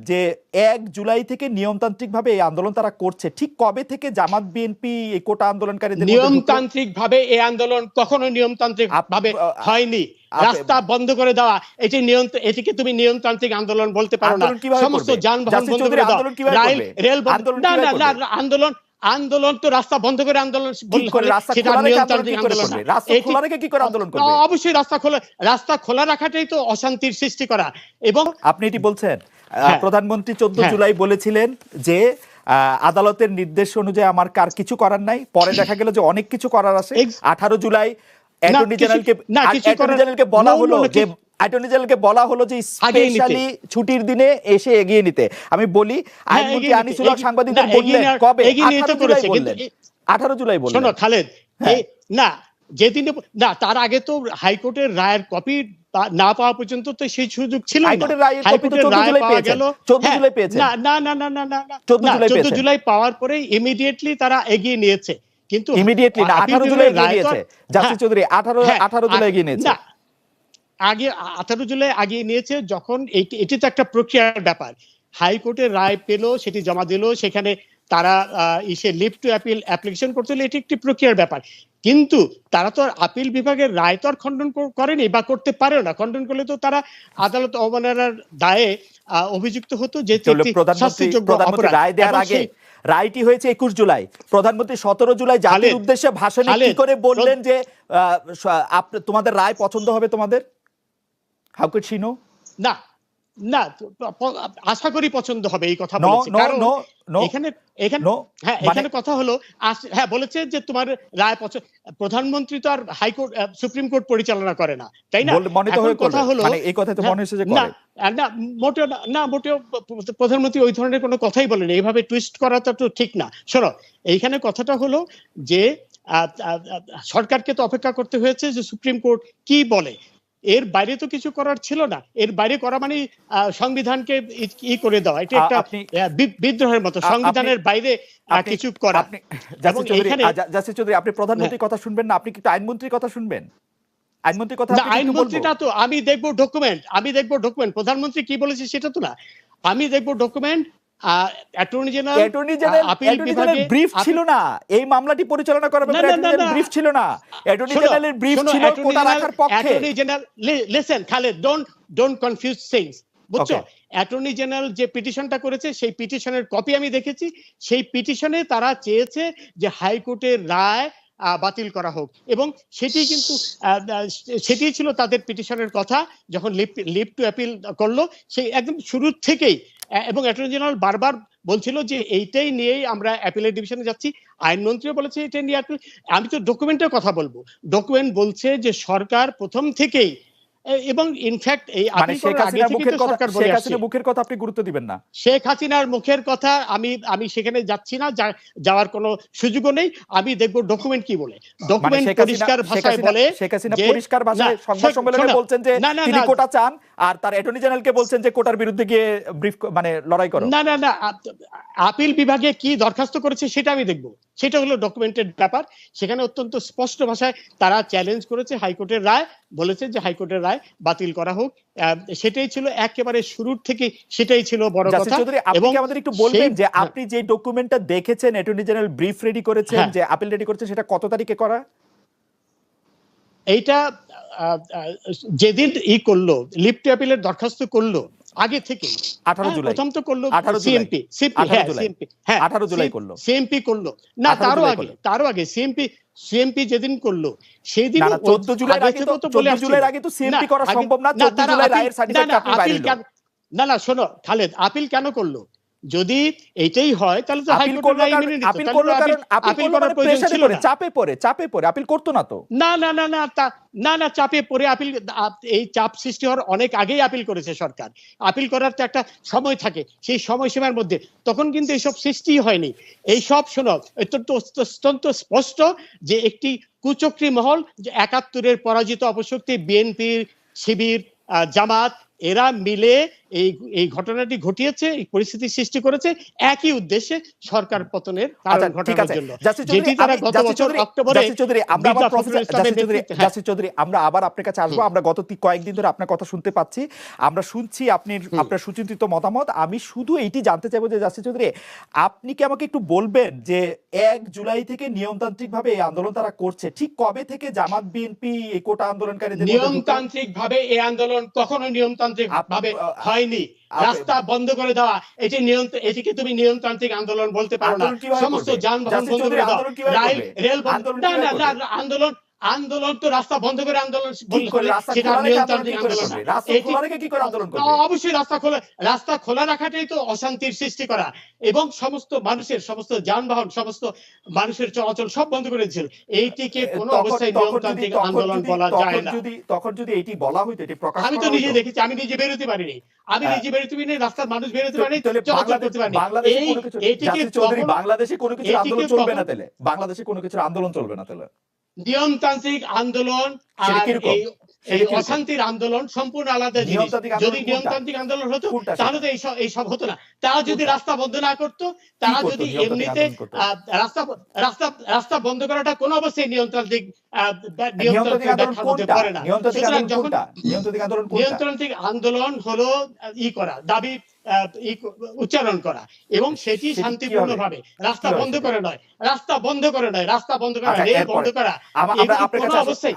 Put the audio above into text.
যে 1 জুলাই থেকে নিয়মতান্ত্রিকভাবে এই আন্দোলন তারা করছে, ঠিক কবে থেকে জামাত বিএনপি এই কোটা আন্দোলনকারীদের মধ্যে নিয়মতান্ত্রিক ভাবে এই আন্দোলন কখনো নিয়মতান্ত্রিক ভাবে হয়নি। রাস্তা বন্ধ করে দেওয়া এটিকে তুমি নিয়মতান্ত্রিক আন্দোলন বলতে পারো না। সমস্ত যানবাহন বন্ধ করে দাও, রেল আন্দোলন তো রাস্তা বন্ধ করে আন্দোলন সেটা নিয়মতান্ত্রিক আন্দোলন। অবশ্যই রাস্তা খোলা রাখাটাই তো অশান্তির সৃষ্টি করা। এবং আপনি এটি বলছেন প্রধানমন্ত্রী 14 জুলাই বলেছিলেন যে আদালতের নির্দেশ অনুযায়ী আমার কার কিছু করার নাই, পরে দেখা গেল যে অনেক কিছু করার আছে। 18 জুলাই অ্যাটর্নি জেনারেলকে বলা হলো যে স্পেশালি ছুটির দিনে এসে এগিয়ে নিতে। আমি বলি আইনমন্ত্রী আনিসুল হক সাংবাদিকদের বললেন কবে? 18 জুলাই বললেন। শোনো খালেদ, না যেদিন না তার আগে তো হাইকোর্টের রায়ের কপি না পাওয়া পর্যন্ত তো সেই সুযোগ ছিল না। হাইকোর্টের রায় 14 জুলাই পেয়েছেন। 14 জুলাই পেয়েছেন। না 14 জুলাই পাওয়ার পরে ইমিডিয়েটলি তারা এগিয়ে নিয়েছে। কিন্তু ইমিডিয়েটলি না, 18 জুলাই এগিয়ে নিয়েছে জাস্টিস চৌধুরী। 18 জুলাই এগিয়ে নিয়েছে। আগে 18 জুলাই আগিয়ে নিয়েছে যখন এটি তো একটা প্রক্রিয়ার ব্যাপার। হাইকোর্টের রায় পেল, সেটি জমা দিল, সেখানে তারা লিভ টু অ্যাপিল অ্যাপ্লিকেশন করতে হলে এটি একটি প্রক্রিয়ার ব্যাপার। কিন্তু তারা তো আপিল বিভাগের রায় তো আর খণ্ডন করেনি বা করতে পারে না। খণ্ডন করলে তো তারা আদালত অবমাননার দায়ে অভিযুক্ত হতো, যে প্রধানমন্ত্রী রায় দেওয়ার আগে রায়টি হয়েছে 21 জুলাই। প্রধানমন্ত্রী 17 জুলাই জাতির উদ্দেশ্যে ভাষণে কি করে বললেন যে তোমাদের রায় পছন্দ হবে তোমাদের? How could she no? না না, আশা করি পছন্দ হবে এই কথা বলেছে। কারণ এখানে কথা হলো, বলেছে যে তোমার রায় প্রধানমন্ত্রী তো আর হাইকোর্ট সুপ্রিম কোর্ট পরিচালনা করে না, তাই না? কথা হলো এই কথা তো মনে হচ্ছে যে করে না মোটেও প্রধানমন্ত্রী ওই ধরনের কোনো কথাই বলেনি। এইভাবে টুইস্ট করা তো ঠিক না। শোনো, এইখানে কথাটা হলো যে সরকারকে তো অপেক্ষা করতে হয়েছে যে সুপ্রিম কোর্ট কি বলে। এর বাইরে তো কিছু করার ছিল না। এর বাইরে করা মানে সংবিধানকে ই করে দেওয়া, এটা একটা বিদ্রোহের মতো। সংবিধানের বাইরে কিছু করা। জাস্টিস চৌধুরী, আপনি প্রধানমন্ত্রীর কথা শুনবেন না, আপনি কি আইনমন্ত্রীর কথা শুনবেন? আইনমন্ত্রীটা তো আমি দেখবো ডকুমেন্ট। প্রধানমন্ত্রী কি বলেছে সেটা তো না, আমি দেখবো ডকুমেন্ট। অ্যাটর্নি জেনারেল ব্রিফ ছিল না এই মামলাটি পরিচালনা করার ব্যাপারে। ব্রিফ ছিল না, অ্যাটর্নি জেনারেলের ব্রিফ ছিল কোটা রাখার পক্ষে। Attorney general, listen Khaled, don't confuse things, বুঝছো? অ্যাটর্নি জেনারেল যে পিটিশনটা করেছে সেই পিটিশনের কপি আমি দেখেছি। সেই পিটিশনে তারা চেয়েছে যে হাইকোর্টের রায় বাতিল করা হোক, এবং সেটি ছিল তাদের পিটিশনের কথা যখন লিভ টু অ্যাপিল করলো সেই একদম শুরুর থেকেই। এবং অ্যাটর্নি জেনারেল বারবার বলছিল যে এইটাই নিয়েই আমরা অ্যাপিলের ডিভিশনে যাচ্ছি। আইনমন্ত্রীও বলেছে এটা নিয়ে। আমি তো ডকুমেন্টের কথা বলবো। ডকুমেন্ট বলছে যে সরকার প্রথম থেকেই, এবং ইনফ্যাক্ট এই মুখের কথা আপনি গুরুত্ব দিবেন না। শেখ হাসিনার মুখের কথা আমি সেখানে যাচ্ছি না, যাওয়ার কোনো সুযোগও নেই। আমি দেখবো ডকুমেন্ট কি বলে। ডকুমেন্ট পরিষ্কার ভাষায় বলে, শেখ হাসিনা পরিষ্কার ভাষায় সংবাদ সম্মেলনে বলছেন যে তিনি কোটা চান, আর তার অ্যাটর্নি জেনারেলকে বলছেন যে কোটার বিরুদ্ধে গিয়ে ব্রিফ মানে লড়াই করো। না আপিল বিভাগে কি দরখাস্ত করেছে সেটা আমি দেখবো। সেটা হলো ডকুমেন্টেড ব্যাপার। সেখানে অত্যন্ত স্পষ্ট ভাষায় তারা চ্যালেঞ্জ করেছে হাইকোর্টের রায়, বলেছে যে হাইকোর্টের রায় বাতিল করা হোক। সেটাই ছিল একেবারে শুরুর থেকে, সেটাই ছিল বড় কথা। এবং আমাদের একটু বলবেন যে আপনি যে ডকুমেন্টটা দেখেছেন, অ্যাটর্নি জেনারেল ব্রিফ রেডি করেছেন, যে আপিল রেডি করেছেন, সেটা কত তারিখে করা? এইটা যেদিন করলো, লিভ টু অ্যাপিলের দরখাস্ত করলো আগে থেকে 18 জুলাই প্রথম তো করলো সিএমপি 18 জুলাই করলো। সিএমপি করলো না, তারও আগে সিএমপি যেদিন করলো সেই দিন 14 জুলাই আগে তো সিএমপি করা সম্ভব না। 14 জুলাই রায়ের সার্টিফিকেট আপনি বাইরে দিলেন। না শোনো খালেদ, আপিল কেন করলো? যদি এইটাই হয় তাহলে তো হাইকোর্টের রায় মেনে নিত। আপিল করলো কারণ আপিল করার প্রয়োজন ছিল না। চাপে পড়ে আপিল করতো না তো। না চাপে পড়ে আপিল, এই চাপ সৃষ্টি হওয়ার অনেক আগেই আপিল করেছে সরকার। আপিল করার তো একটা সময় থাকে, সেই সময়সীমার মধ্যে তখন কিন্তু এইসব সৃষ্টি হয়নি। এইসব শোনো, অত্যন্ত স্পষ্ট যে একটি কুচক্রী মহল, যে 71-এর পরাজিত অপশক্তি বিএনপি, শিবির, জামাত, এরা মিলে এই এই ঘটনাটি ঘটিয়েছে, এই পরিস্থিতি সৃষ্টি করেছে একই উদ্দেশ্যে সরকার পতনের কারণ ঘটানোর জন্য, যেটি তারা গত বছর অক্টোবরে জাসির চৌধুরী আমরা আবার আপনার কাছে আসবো। আমরা গত কয়েকদিন ধরে আপনার কথা শুনতে পাচ্ছি, আমরা শুনছি আপনার সুচিন্তিত মতামত। আমি শুধু এইটি জানতে চাইবো যে জাসির চৌধুরী, আপনি কি আমাকে একটু বলবেন যে 1 জুলাই থেকে নিয়মতান্ত্রিক ভাবে এই আন্দোলন তারা করছে, ঠিক কবে থেকে জামাত বিএনপি এই কোটা আন্দোলনকারীদের নিয়মতান্ত্রিক ভাবে এই আন্দোলন কখনো নিয়মতান্ত্রিক ভাবে হয়নি। রাস্তা বন্ধ করে দেওয়া এটিকে তুমি নিয়মতান্ত্রিক আন্দোলন বলতে পারো না। সমস্ত যানবাহন বন্ধ করে দেওয়া, রেল বন্ধ, আন্দোলন আন্দোলন তো রাস্তা বন্ধ করে আন্দোলন সেটা নিয়মতান্ত্রিক আন্দোলন। অবশ্যই রাস্তা খোলা রাখাটাই তো অশান্তির সৃষ্টি করা, এবং সমস্ত মানুষের সমস্ত যানবাহন সমস্ত মানুষের চলাচল সব বন্ধ করে দিয়েছিল। এইটিকে কোনো অবস্থায় নিয়মতান্ত্রিক আন্দোলন বলা যায় না। তখন যদি এটি বলা হইতো, এটি প্রকাশ আমি তো নিজে দেখেছি, আমি নিজে বেরোতে পারিনি, রাস্তার মানুষ বেরোতে পারিনি, চলাচল করতে পারিনি। বাংলাদেশে কোনো কিছু আন্দোলন চলবে না তাহলে, বাংলাদেশে কোনো কিছু আন্দোলন চলবে না তাহলে। নিয়মতান্ত্রিক আন্দোলন আর এই অশান্তির আন্দোলন সম্পূর্ণ আলাদা জিনিস। যদি নিয়মতান্ত্রিক আন্দোলন হতো তাহলে তো এইসব হতো না। তারা যদি রাস্তা বন্ধ না করতো, তারা যদি এমনিতে রাস্তা বন্ধ করাটা কোন অবস্থায় নিয়মতান্ত্রিক পড়ে না। নিয়মতান্ত্রিক আন্দোলন হলো করা, দাবি উচ্চারণ করা, এবং সেটি শান্তিপূর্ণ ভাবে, রাস্তা বন্ধ করে নয়, রেল বন্ধ করা, কোনো অবস্থায়